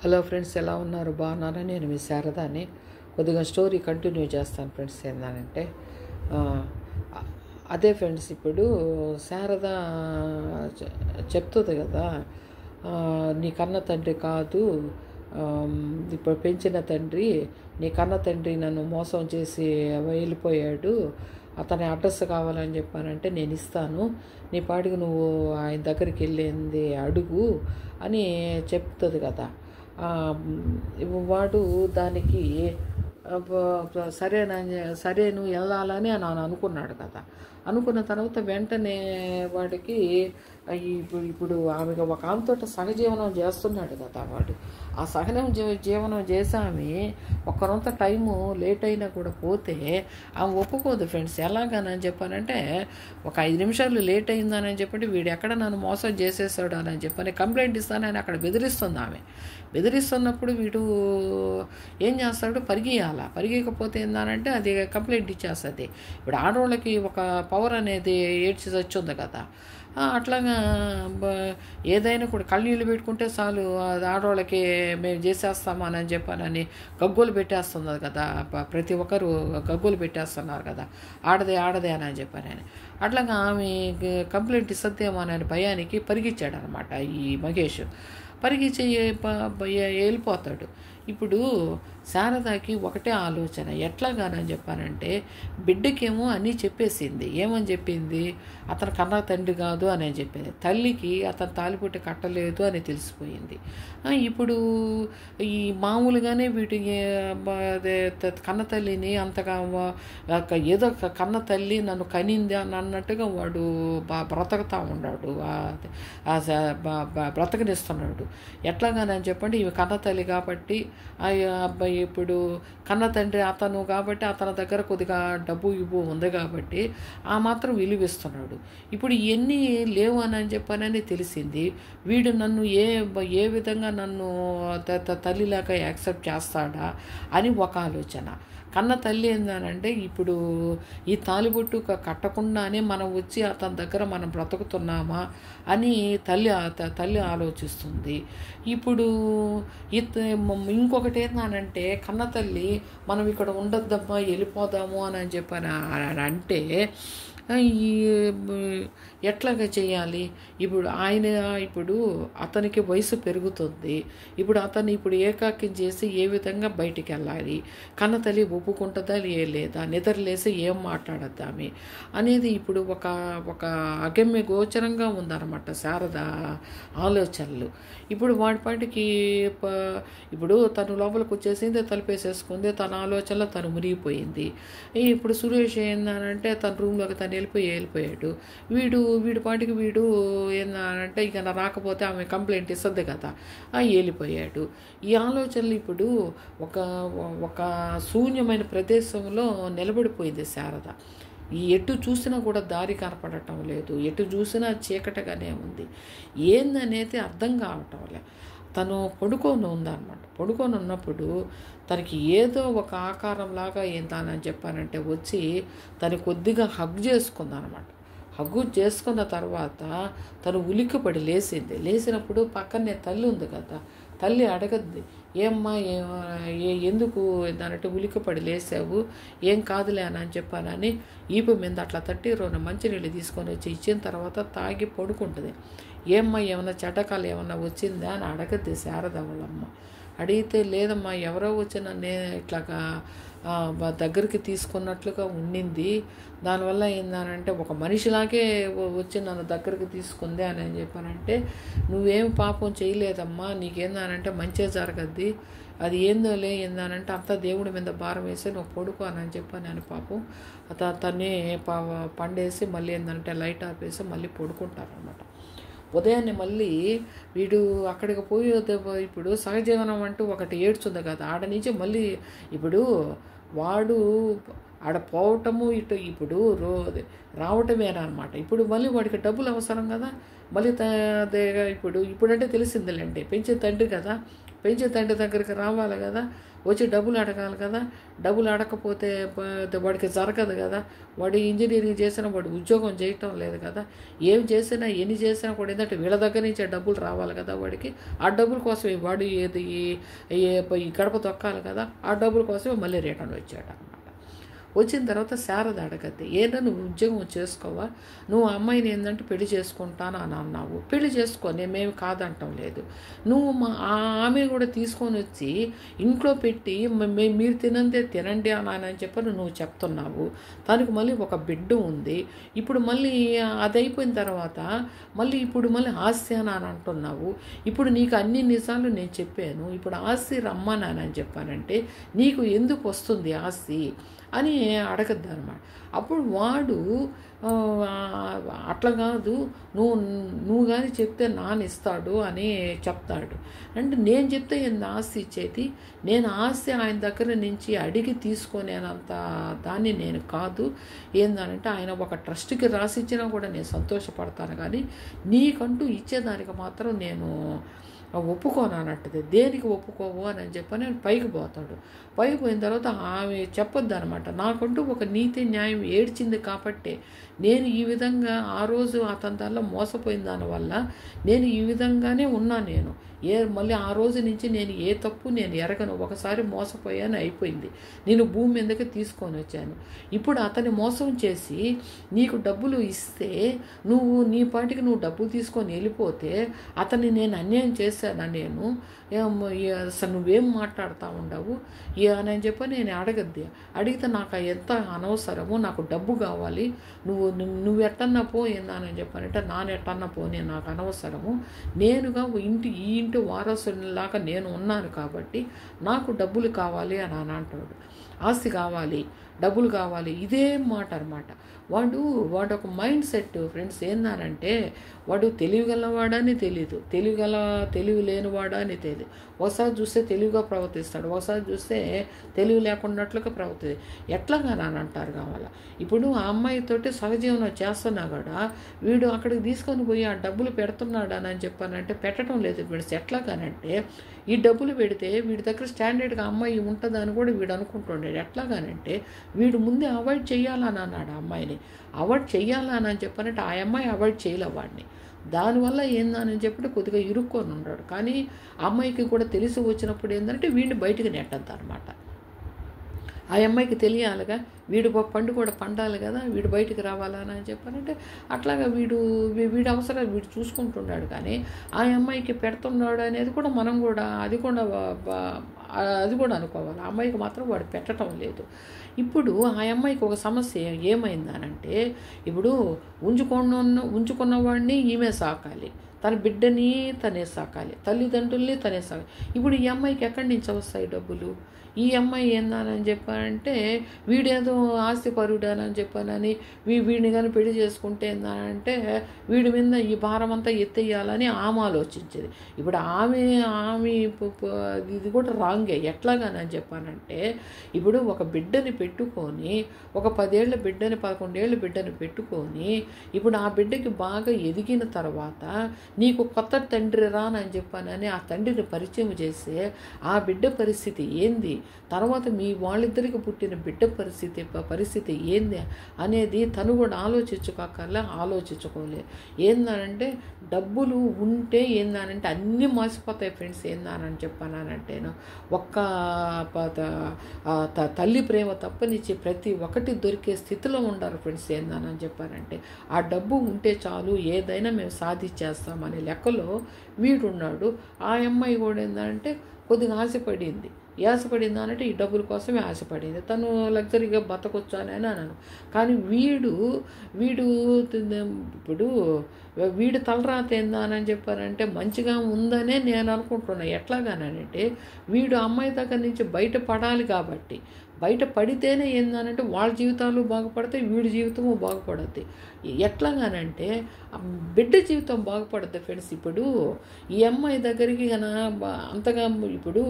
Hello friends, ఎలా ఉన్నారు? బాగున్నారా? నేను మీ శారదాని. కొద్దిగా స్టోరీ కంటిన్యూ చేస్తాను ఫ్రెండ్స్. ఏంటంటే అదే ఫ్రెండ్స్, ఇప్పుడు శారద చెప్తుంది కదా, నీ కన్న తండ్రి కాదు, ఇప్పుడు పెంచిన తండ్రి, నీ కన్న తండ్రి నన్ను మోసం చేసి వెళ్ళిపోయాడు, అతని అడ్రస్ కావాలని చెప్పానంటే నేను ఇస్తాను, నీ పాటికి నువ్వు ఆయన దగ్గరికి వెళ్ళింది అడుగు అని చెప్తుంది కదా. వాడు దానికి సరే నువ్వు వెళ్ళాలని అని అనుకున్నాడు కదా. అనుకున్న తర్వాత వెంటనే వాడికి ఇప్పుడు ఒక ఆమెతో సహజీవనం చేస్తున్నాడు కదా వాడు. ఆ జీవనం చేసి ఆమె ఒక్కరంత టైము లేట్ అయినా కూడా పోతే ఆమె ఒప్పుకోదు ఫ్రెండ్స్. ఎలాగని చెప్పానంటే, ఒక 5 నిమిషాలు లేట్ అయిందని చెప్పండి, వీడు ఎక్కడ నన్ను మోసం చేసేసాడు అని చెప్పని కంప్లైంట్ ఇస్తానని అక్కడ బెదిరిస్తుంది ఆమె. బెదిరిస్తున్నప్పుడు వీడు ఏం చేస్తాడు, పరిగెయకపోతే ఏందనంటే అది కంప్లైంట్ ఇచ్చేస్తుంది. ఇప్పుడు ఆడవాళ్ళకి ఒక పవర్ అనేది ఏడ్చి వచ్చింది కదా. అట్లాగా ఏదైనా కూడా కళ్ళనీళ్ళు పెట్టుకుంటే చాలు, అది ఆడవాళ్ళకి మేము చేసేస్తామని చెప్పానని గగ్గోలు పెట్టేస్తున్నది కదా. ప్రతి ఒక్కరు గగ్గోలు పెట్టేస్తున్నారు కదా, ఆడదే అని చెప్పానని. అట్లాగా ఆమె కంప్లైంట్ ఇస్తుందేమో అనే భయానికి పరిగెచ్చాడు అనమాట ఈ మహేష్. పరిగెచ్చి వెళ్ళిపోతాడు. ఇప్పుడు శారదాకి ఒకటే ఆలోచన, ఎట్లాగానని చెప్పానంటే, బిడ్డకేమో అన్నీ చెప్పేసింది. ఏమని చెప్పింది? అతను కన్న తండ్రి కాదు అని చెప్పింది. తల్లికి అతను తాలిపుట్టి కట్టలేదు అని తెలిసిపోయింది. ఇప్పుడు ఈ మామూలుగానే వీటికి కన్న తల్లిని అంతగా ఏదో కన్న తల్లి నన్ను కనింది అని అన్నట్టుగా వాడు బ్రతకుతూ ఉన్నాడు, బ్రతకనిస్తున్నాడు. ఎట్లాగానని చెప్పండి, ఇవి కన్న తల్లి కాబట్టి అబ్బాయి ఇప్పుడు కన్న తండ్రి అతను కాబట్టి అతని దగ్గర కొద్దిగా డబ్బు ఉంది కాబట్టి ఆ మాత్రం విలువిస్తున్నాడు. ఇప్పుడు ఇవన్నీ లేవు అని చెప్పానని తెలిసింది. వీడు నన్ను ఏ విధంగా నన్ను తల్లిలాగా యాక్సెప్ట్ చేస్తాడా అని ఒక ఆలోచన. కన్న తల్లి ఏందనంటే, ఇప్పుడు ఈ తాలిబొట్టు కట్టకుండానే మనం వచ్చి అతని దగ్గర మనం బ్రతుకుతున్నామా అని తల్లి ఆలోచిస్తుంది. ఇప్పుడు ఇంకొకటి ఏందనంటే, కన్న తల్లి మనం ఇక్కడ ఉండొద్దమ్మా వెళ్ళిపోదాము అని చెప్పని అంటే ఈ ఎట్లాగా చేయాలి? ఇప్పుడు అతనికి వయసు పెరుగుతుంది. ఇప్పుడు ఏకాకి చేసి ఏ విధంగా బయటికి వెళ్ళాలి? కన్న తల్లి ఒప్పుకుంటుందా లేదా? నిద్రలేసి ఏం మాట్లాడద్దామి అనేది ఇప్పుడు ఒక అగమ్య గోచరంగా ఉందన్నమాట శారద ఆలోచనలు. ఇప్పుడు వాడిపాటికి ఇప్పుడు తను లోపలికి వచ్చేసింది, తలుపేసేసుకుంది, తన ఆలోచనలో తను మునిగిపోయింది. ఇప్పుడు సురేష్ ఏందనంటే తన రూమ్లోకి తను వెళ్ళిపోయాడు. వీడిపాటికి ఏందనంటే ఇక రాకపోతే ఆమె కంప్లైంట్ ఇస్తుంది కదా, వెళ్ళిపోయాడు. ఈ ఆలోచనలు ఇప్పుడు ఒక శూన్యమైన ప్రదేశంలో నిలబడిపోయింది శారద. ఎటు చూసినా కూడా దారి కనపడటం లేదు, ఎటు చూసినా చీకటిగానే ఉంది. ఏందనేది అర్థం కావటం లే. తను పడుకొని ఉన్నప్పుడు తనకి ఏదో ఒక ఆకారంలాగా ఏందని చెప్పానంటే వచ్చి తను కొద్దిగా హగ్ చేసుకుందనమాట. హగ్గు చేసుకున్న తర్వాత తను ఉలిక్కిపడి లేచినప్పుడు పక్కనే తల్లి ఉంది కదా. తల్లి అడగద్ది, ఏమ్మా ఎందుకు దానంటే ఉలిక్కిపడి లేసావు, ఏం కాదులే అని చెప్పానని ఈపు మీద అట్లా తట్టి 2 మంచినీళ్ళు తీసుకొని వచ్చి ఇచ్చిన తర్వాత తాగి పడుకుంటుంది. ఏమ్మా ఏమన్నా చెడ్డకాలు ఏమన్నా వచ్చిందా అని అడగద్ది శారద వాళ్ళమ్మ. అడిగితే లేదమ్మా, ఎవరో వచ్చి నన్ను ఇట్లాగా దగ్గరికి తీసుకున్నట్లుగా ఉండింది, దానివల్ల ఏందనంటే ఒక మనిషిలాగే వచ్చి నన్ను దగ్గరికి తీసుకుంది అని చెప్పానంటే, నువ్వేం పాపం చేయలేదమ్మా, నీకేందనంటే మంచిగా జరగద్ది, అది ఏందోలే ఏందనంటే అంతా దేవుడి మీద భారం వేసి నువ్వు పడుకో అని చెప్పాను. నేను పాపం తనే పండేసి మళ్ళీ ఏంటంటే లైట్ ఆపేసి మళ్ళీ పడుకుంటారనమాట. ఉదయాన్నే మళ్ళీ వీడు అక్కడికి పోయి ఇప్పుడు సహజీవనం అంటూ ఒకటి ఏడ్చుంది కదా, ఆడ నుంచి మళ్ళీ ఇప్పుడు వాడు ఆడ పోవటము ఇప్పుడు రావటమేనమాట. ఇప్పుడు మళ్ళీ వాడికి డబ్బులు అవసరం కదా. మళ్ళీ ఇప్పుడంటే తెలిసిందిలేండి, పెంచే తండ్రి కదా, పెంచే తండ్రి దగ్గరికి రావాలి కదా, వచ్చి డబ్బులు అడగాలి కదా. డబ్బులు అడగకపోతే వాడికి జరగదు కదా. వాడు ఇంజనీరింగ్ చేసినా వాడు ఉద్యోగం చేయటం లేదు కదా. ఏం చేసినా ఎన్ని చేసినా కూడా ఏంటంటే వీళ్ళ దగ్గర నుంచే డబ్బులు రావాలి కదా వాడికి. ఆ డబ్బుల కోసమే వాడు ఈ గడప తొక్కాలి కదా. ఆ డబ్బుల కోసమే మళ్ళీ రిటర్న్ వచ్చాడు. వచ్చిన తర్వాత శారద అడగద్ది, ఏదో నువ్వు ఉద్యోగం చేసుకోవా, నువ్వు అమ్మాయిని ఏంటంటే పెళ్లి చేసుకుంటాను అని అన్నావు, పెళ్లి చేసుకో, మేమేమి కాదంటాం లేదు. నువ్వు ఆమె కూడా తీసుకొని వచ్చి ఇంట్లో పెట్టి మీరు తినందే తినండి అని చెప్పని నువ్వు చెప్తున్నావు. తనకు మళ్ళీ ఒక బిడ్డ ఉంది. ఇప్పుడు మళ్ళీ అది అయిపోయిన తర్వాత ఇప్పుడు ఆస్తి అని అంటున్నావు. ఇప్పుడు నీకు అన్ని నిజాలు నేను చెప్పాను, ఇప్పుడు ఆస్తి రమ్మని చెప్పానంటే నీకు ఎందుకు వస్తుంది ఆస్తి అని అడగద్దు అనమాట. అప్పుడు వాడు అట్లా కాదు, నువ్వు కానీ చెప్తే నాన్న ఇస్తాడు అని చెప్తాడు. అంటే నేను చెప్తే ఆస్తి ఇచ్చేది, నేను ఆస్తి ఆయన దగ్గర నుంచి అడిగి తీసుకునేంత దాన్ని నేను కాదు. ఏందనంటే ఆయన ఒక ట్రస్ట్కి రాసిచ్చినా కూడా నేను సంతోషపడతాను, కానీ నీకంటూ ఇచ్చేదానికి మాత్రం నేను ఒప్పుకోను అన్నట్టుది. దేనికి ఒప్పుకోవు అని చెప్పని పైకి పోతాడు. పైకి పోయిన తర్వాత ఆమె చెప్పొద్దు అనమాట, నాకంటూ ఒక నీతి న్యాయం ఏడ్చింది కాబట్టి నేను ఈ విధంగా ఆ రోజు అతని దానిలో మోసపోయిన దానివల్ల నేను ఈ విధంగానే ఉన్నా. నేను మళ్ళీ ఆ రోజు నుంచి నేను ఏ తప్పు నేను ఎరగను. ఒకసారి మోసపోయాను, అయిపోయింది. నేను భూమి మీదకి తీసుకొని వచ్చాను. ఇప్పుడు అతన్ని మోసం చేసి నీకు డబ్బులు ఇస్తే నువ్వు నీ పాటికి నువ్వు డబ్బులు తీసుకొని వెళ్ళిపోతే అతన్ని నేను అన్యాయం చేశాను. నేను అసలు నువ్వేం మాట్లాడుతూ ఉండవు అని చెప్పి నేను అడగద్ది. అడిగితే నాకు ఎంత అనవసరము, నాకు డబ్బు కావాలి, నువ్వు ఎట్టన్నా పో ఏందని చెప్పానంటే నాన్న ఎట్టన్నా పో, నేను నాకు అనవసరము, నేనుగా ఈ ఇంటి వారసులాగా నేను ఉన్నాను కాబట్టి నాకు డబ్బులు కావాలి అని అంటాడు. ఆస్తి కావాలి, డబ్బులు కావాలి, ఇదే మాట అనమాట. వాడు ఒక మైండ్ సెట్ ఫ్రెండ్స్. ఏందనంటే వాడు తెలివిగలవాడని తెలీదు, తెలివి లేనివాడని తెలియదు. ఒకసారి చూస్తే తెలివిగా ప్రవర్తిస్తాడు, ఒకసారి చూస్తే తెలివి లేకున్నట్లుగా ప్రవర్తిస్తాడు. ఎట్లాగా అని అంటారు కావాలా. ఇప్పుడు ఆ అమ్మాయితోటి సహజీవనం చేస్తున్నా కూడా వీడు అక్కడికి తీసుకొని పోయి ఆ డబ్బులు పెడుతున్నాడు అని చెప్పానంటే పెట్టడం లేదు ఫ్రెండ్స్. ఎట్లాగానంటే ఈ డబ్బులు పెడితే వీడి దగ్గర స్టాండర్డ్గా అమ్మాయి ఉంటుందని కూడా వీడు అనుకుంటున్నాడు. ఎట్లాగానంటే వీడు ముందే అవాయిడ్ చేయాలని అన్నాడు. ఆ అమ్మాయిని అవాయిడ్ చేయాలని చెప్పానంటే ఆ అమ్మాయి అవాయిడ్ చేయలే వాడిని. దానివల్ల ఏందని చెప్పి కొద్దిగా ఇరుక్కొని ఉన్నాడు. కానీ అమ్మాయికి కూడా తెలిసి వచ్చినప్పుడు ఏంటంటే వీడిని బయటికి నెట్టద్దు అనమాట. ఆ అమ్మాయికి తెలియాలిగా, వీడు పండు కూడా పండాలి కదా, వీడు బయటికి రావాలని చెప్పానంటే అట్లాగా వీడి అవసరాలు వీడు చూసుకుంటున్నాడు. కానీ ఆ అమ్మాయికి పెడుతున్నాడు అనేది కూడా మనం కూడా అది కూడా అనుకోవాలి. ఆ అమ్మాయికి మాత్రం వాడు పెట్టడం లేదు. ఇప్పుడు ఆ అమ్మాయికి ఒక సమస్య ఏమైందనంటే ఇప్పుడు ఉంచుకున్న వాడిని ఈమె సాకాలి, తన బిడ్డని తనే సాకాలి, తల్లిదండ్రుల్ని తనే సాకాలి. ఇప్పుడు ఈ అమ్మాయికి ఎక్కడి నుంచి వస్తాయి డబ్బులు? ఈ అమ్మాయి ఏందని చెప్పానంటే వీడేదో ఆస్తి పరుడని చెప్పానని వీడిని కానీ పెళ్లి చేసుకుంటే ఏందనంటే వీడి మీద ఈ భారం అంతా ఎత్తేయాలని ఆమె ఆలోచించేది. ఇప్పుడు ఆమె ఇది కూడా రాంగే. ఎట్లాగానని చెప్పానంటే ఇప్పుడు ఒక బిడ్డని పెట్టుకొని, ఒక 10 ఏళ్ల బిడ్డని 11 ఏళ్ల బిడ్డని పెట్టుకొని ఇప్పుడు ఆ బిడ్డకి బాగా ఎదిగిన తర్వాత నీకు కొత్త తండ్రి రానని చెప్పానని ఆ తండ్రిని పరిచయం చేస్తే ఆ బిడ్డ పరిస్థితి ఏంది, తర్వాత మీ వాళ్ళిద్దరికి పుట్టిన బిడ్డ పరిస్థితి ఏంది అనేది తను కూడా ఆలోచించుకోలే. ఏందనంటే డబ్బులు ఉంటే ఏందనంటే అన్నీ మాసిపోతాయి ఫ్రెండ్స్. ఏందనని చెప్పానంటేను ఒక్క తల్లి ప్రేమ తప్పనిచ్చి ప్రతి ఒక్కటి దొరికే స్థితిలో ఉండాలి ఫ్రెండ్స్. ఏందనని చెప్పానంటే ఆ డబ్బు ఉంటే చాలు, ఏదైనా మేము సాధించేస్తామనే లెక్కలో వీడున్నాడు. ఆ అమ్మాయి కూడా ఏంటంటే కొద్దిగా ఆశపడింది అనంటే ఈ డబ్బుల కోసమే ఆశపడింది. తను లగ్జరీగా బతకొచ్చు అని అన్నాను. కానీ వీడు ఇప్పుడు వీడు తలరాత ఏందని చెప్పారంటే మంచిగా ఉందనే నేను అనుకుంటున్నా. ఎట్లాగానంటే వీడు అమ్మాయి దగ్గర నుంచి బయటపడాలి కాబట్టి, బయట పడితేనే ఏందనంటే వాళ్ళ జీవితాలు బాగుపడతాయి, వీడి జీవితము బాగుపడుద్ది. ఎట్లాగానంటే బిడ్డ జీవితం బాగుపడుద్ది ఫ్రెండ్స్. ఇప్పుడు ఈ అమ్మాయి దగ్గరికి అంతగా ఇప్పుడు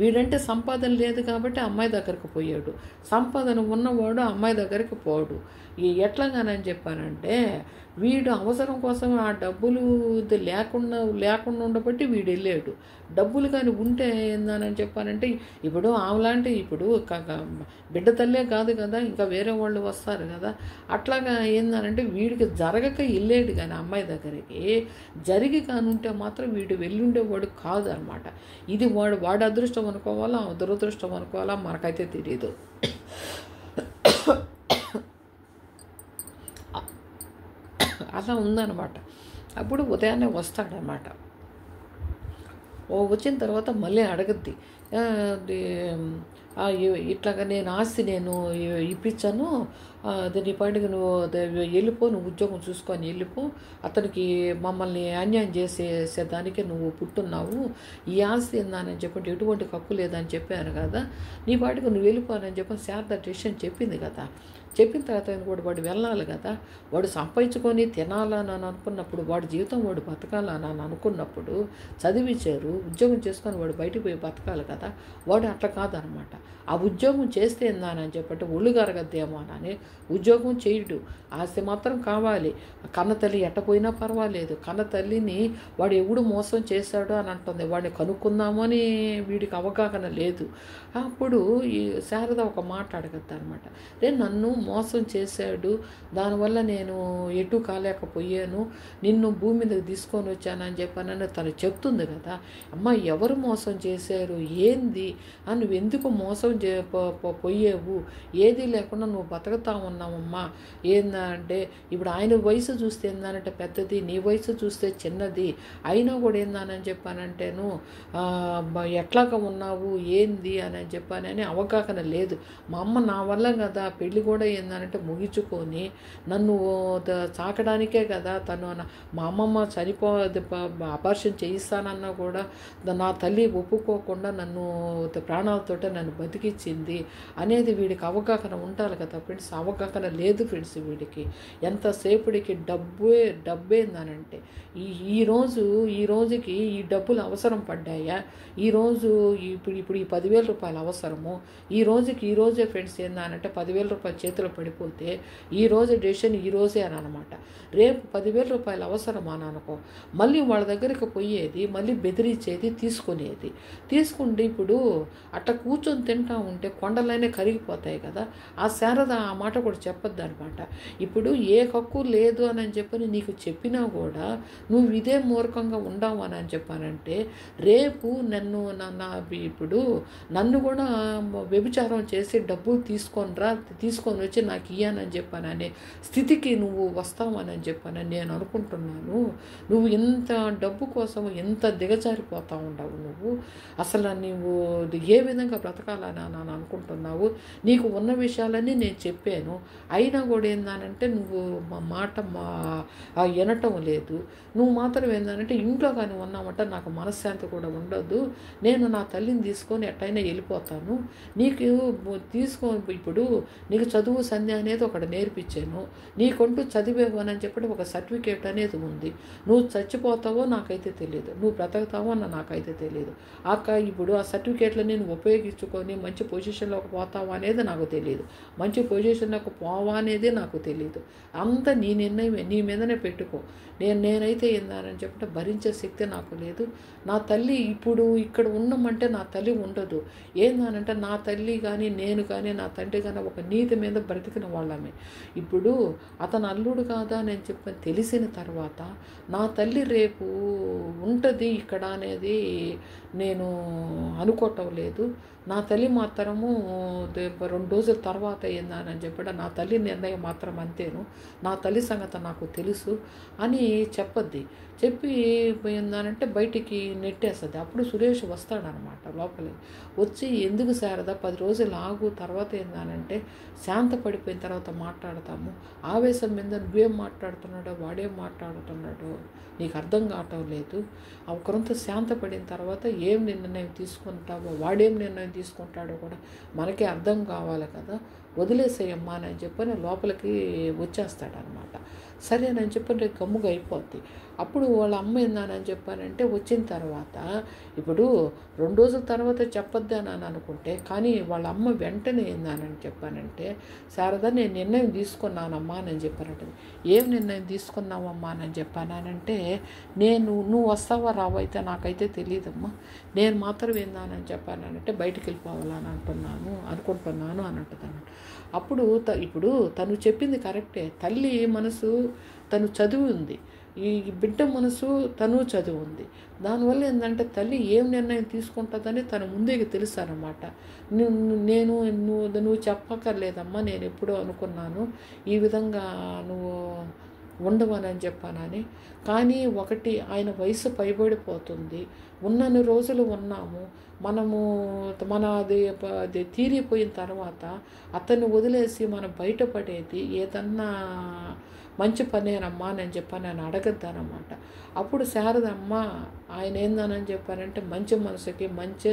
వీడంటే సంపాదన లేదు కాబట్టి అమ్మాయి దగ్గరికి పోయాడు, సంపాదన ఉన్నవాడు అమ్మాయి దగ్గరికి పోడు. ఎట్లాగానని చెప్పానంటే వీడు అవసరం కోసం ఆ డబ్బులు లేకుండా ఉండబట్టి వీడు వెళ్ళాడు. డబ్బులు కానీ ఉంటే ఏందని చెప్పానంటే ఇప్పుడు ఆమెలాంటి ఇప్పుడు బిడ్డ తల్లే కాదు కదా, ఇంకా వేరే వాళ్ళు వస్తారు కదా. అట్లాగా ఏందనంటే వీడికి జరగక వెళ్ళాడు కానీ అమ్మాయి దగ్గరికి, జరిగి కానీ ఉంటే మాత్రం వీడు వెళ్ళుండేవాడు కాదు అనమాట. ఇది వాడు అదృష్టం అనుకోవాలా దురదృష్టం అనుకోవాలా మనకైతే తెలియదు. అలా ఉందన్నమాట. అప్పుడు ఉదయాన్నే వస్తాడనమాట. వచ్చిన తర్వాత మళ్ళీ అడగద్ది, ఇట్లాగా నేను ఆస్తి ఇప్పించాను, నీ పాటికి నువ్వు వెళ్ళిపో, నువ్వు ఉద్యోగం చూసుకొని వెళ్ళిపో, అతనికి మమ్మల్ని అన్యాయం చేసేదానికే నువ్వు పుట్టున్నావు, ఈ ఆస్తి ఏందని చెప్పండి ఎటువంటి హక్కు లేదని చెప్పాను కదా, నీ పాటికి నువ్వు వెళ్ళిపోనని చెప్పి శారద డెసిషన్ చెప్పింది కదా. చెప్పిన తర్వాత కూడా వాడు వెళ్ళాలి కదా, వాడు సంపాదించుకొని తినాలని అనుకున్నప్పుడు, వాడి జీవితం వాడు బతకాలని అనుకున్నప్పుడు, చదివించారు ఉద్యోగం చేసుకొని వాడు బయటికి పోయి బతకాలి కదా. వాడు అట్లా కాదనమాట. ఆ ఉద్యోగం చేస్తే ఏందని చెప్పంటే ఒళ్ళు గరగద్దేమో అని ఉద్యోగం చేయడు, ఆస్తి మాత్రం కావాలి. కన్న తల్లి ఎట్టపోయినా పర్వాలేదు, కన్న తల్లిని వాడు ఎవడు మోసం చేశాడు అని అంటుంది. వాడిని కనుక్కుందామని వీడికి అవగాహన లేదు. అప్పుడు ఈ శారద ఒక మాట అడగద్దు అనమాట, నన్ను మోసం చేశాడు, దానివల్ల నేను ఎటు కాలేకపోయాను, నిన్ను భూమి మీదకి తీసుకొని వచ్చానని చెప్పానని తను చెప్తుంది కదా. అమ్మ ఎవరు మోసం చేశారు ఏంది అని, నువ్వు ఎందుకు మోసం పోయేవు, ఏది లేకుండా నువ్వు బతుకుతా ఉన్నావమ్మా. ఏందంటే ఇప్పుడు ఆయన వయసు చూస్తే ఏందనంటే పెద్దది, నీ వయసు చూస్తే చిన్నది, అయినా కూడా ఏందని చెప్పానంటేను ఎట్లాగా ఉన్నావు ఏంది అని చెప్పానని అవగాహన లేదు. మా అమ్మ నా వల్ల కదా పెళ్ళి కూడా ఏందనంటే ముగించుకొని నన్ను చాకడానికే కదా తను, మా అమ్మమ్మ అబార్షన్ చేయిస్తానన్నా కూడా నా తల్లి ఒప్పుకోకుండా నన్ను ప్రాణాలతోటే నన్ను బతికిచ్చింది అనేది వీడికి అవగాహన ఉండాలి కదా ఫ్రెండ్స్. అవగాహన లేదు ఫ్రెండ్స్ వీడికి. ఎంతసేపటికి డబ్బేందనంటే ఈ రోజుకి ఈ డబ్బులు అవసరం పడ్డాయా, ఈరోజు ఇప్పుడు ఈ 10,000 రూపాయలు అవసరము, ఈ రోజే ఫ్రెండ్స్ ఏందనంటే 10,000 రూపాయలు చేతిలో పడిపోతే ఈ రోజు డెసిషన్ ఈ రోజే అని అనమాట. రేపు 10,000 రూపాయలు అవసరమా అని అనుకో, మళ్ళీ వాళ్ళ దగ్గరికి పోయేది, మళ్ళీ బెదిరించేది, తీసుకుంటే ఇప్పుడు అట్లా కూర్చొని తింటా ఉంటే కొండలైనా కరిగిపోతాయి కదా. ఆ శారద ఆ మాట కూడా చెప్పొద్దు అనమాట. ఇప్పుడు ఏ హక్కు లేదు అని చెప్పని నీకు చెప్పినా కూడా నువ్వు ఇదే మూర్ఖంగా ఉండవు అని చెప్పానంటే రేపు ఇప్పుడు నన్ను కూడా వ్యభిచారం చేసి డబ్బులు తీసుకొని వచ్చి నాకు ఇయ్యానని చెప్పాననే స్థితికి నువ్వు వస్తావని చెప్పానని నేను అనుకుంటున్నాను. నువ్వు ఇంత డబ్బు కోసం ఎంత దిగజారిపోతా ఉండవు నువ్వు, అసలు నువ్వు ఏ విధంగా బ్రతకాలని అని అనుకుంటున్నావు. నీకు ఉన్న విషయాలన్నీ నేను చెప్పాను, అయినా కూడా ఏందనంటే నువ్వు మా మాట వినటం లేదు. నువ్వు మాత్రం ఏందనంటే ఇంట్లో కానీ ఉన్నామంటే నాకు మనశ్శాంతి కూడా ఉండదు, నేను నా తల్లిని తీసుకొని ఎట్టయినా వెళ్ళిపోతాను. నీకు ఇప్పుడు నీకు చదువు సంధ్య అనేది ఒకటి నేర్పించాను, నీకంటూ చదివేవని చెప్పి ఒక సర్టిఫికేట్ అనేది ఉంది. నువ్వు చచ్చిపోతావో నాకైతే తెలియదు, నువ్వు బ్రతకుతావో అన్న నాకైతే తెలియదు. ఇప్పుడు ఆ సర్టిఫికేట్లు నేను ఉపయోగించుకొని మంచి పొజిషన్లోకి పోతావా అనేది నాకు తెలియదు, మంచి పొజిషన్లోకి పోవా అనేది నాకు తెలియదు. అంతా నీ నిర్ణయమే, నీ మీదనే పెట్టుకో. నేనైతే ఏందని చెప్పి భరించే శక్తి నాకు లేదు. నా తల్లి ఇప్పుడు ఇక్కడ ఉన్నామంటే నా తల్లి ఉండదు. ఏందనంటే నా తల్లి కానీ నేను కానీ నా తండ్రి కానీ ఒక నీతి మీద బ్రతికిన వాళ్ళమే. ఇప్పుడు అతను అల్లుడు కాదా అని చెప్పి తెలిసిన తర్వాత నా తల్లి రేపు ఉంటుంది ఇక్కడ అనేది నేను అనుకోవటం లేదు. నా తల్లి మాత్రము 2 రోజుల తర్వాత ఏందని చెప్పి నా తల్లి నిర్ణయం మాత్రం అంతేను, నా తల్లి సంగతి నాకు తెలుసు అని చెప్పద్ది. చెప్పి ఏందనంటే బయటికి నెట్టేస్తుంది. అప్పుడు సురేష్ వస్తాడనమాట లోపలికి. వచ్చి ఎందుకు శారద 10 రోజులు ఆగు, తర్వాత ఏందనంటే శాంత పడిపోయిన తర్వాత మాట్లాడతాము, ఆవేశం మీద నువ్వేం మాట్లాడుతున్నాడో వాడేం మాట్లాడుతున్నాడో నీకు అర్థం కావటం లేదు. ఒకరంతా శాంత పడిన తర్వాత ఏం నిర్ణయం తీసుకుంటావో వాడేం నిర్ణయం తీసుకుంటాడో కూడా మనకే అర్థం కావాలి కదా, వదిలేసేయమ్మా అని చెప్పని లోపలికి వచ్చేస్తాడనమాట. సరేనని చెప్పి రేపు గమ్ముగా అయిపోద్ది. అప్పుడు వాళ్ళ అమ్మ ఏందని చెప్పానంటే వచ్చిన తర్వాత ఇప్పుడు 2 రోజుల తర్వాత చెప్పొద్దు అని అనుకుంటే, కానీ వాళ్ళ అమ్మ వెంటనే ఏందని చెప్పానంటే, శారద నేను నిర్ణయం తీసుకున్నానమ్మా అని చెప్పానంటే, ఏం నిర్ణయం తీసుకున్నావమ్మా అని చెప్పానంటే, నువ్వు వస్తావా రావా అయితే నాకైతే తెలియదమ్మా, నేను మాత్రం ఏందానని చెప్పానంటే బయటికి వెళ్ళిపోవాలని అనుకుంటున్నాను అని అంటుందన్నమాట. అప్పుడు ఇప్పుడు తను చెప్పింది కరెక్టే, తల్లి మనసు తను చదివి ఉంది, ఈ బిడ్డ మనసు తను చదివి ఉంది. దానివల్ల ఏంటంటే తల్లి ఏం నిర్ణయం తీసుకుంటుందని తన ముందే తెలుసు అన్నమాట. నువ్వు చెప్పక్కర్లేదమ్మా, నేను ఎప్పుడో అనుకున్నాను ఈ విధంగా నువ్వు ఉండవని చెప్పానని. కానీ ఒకటి, ఆయన వయసు పైబడిపోతుంది, ఉన్నన్ని రోజులు ఉన్నాము మనము, అది తీరిపోయిన తర్వాత అతన్ని వదిలేసి మనం బయటపడేది ఏదన్నా మంచి పనేనమ్మా అని చెప్పాను, నేను అడగద్దానమాట. అప్పుడు శారదమ్మ ఆయన ఏందని చెప్పారంటే మంచి మనసుకి మంచి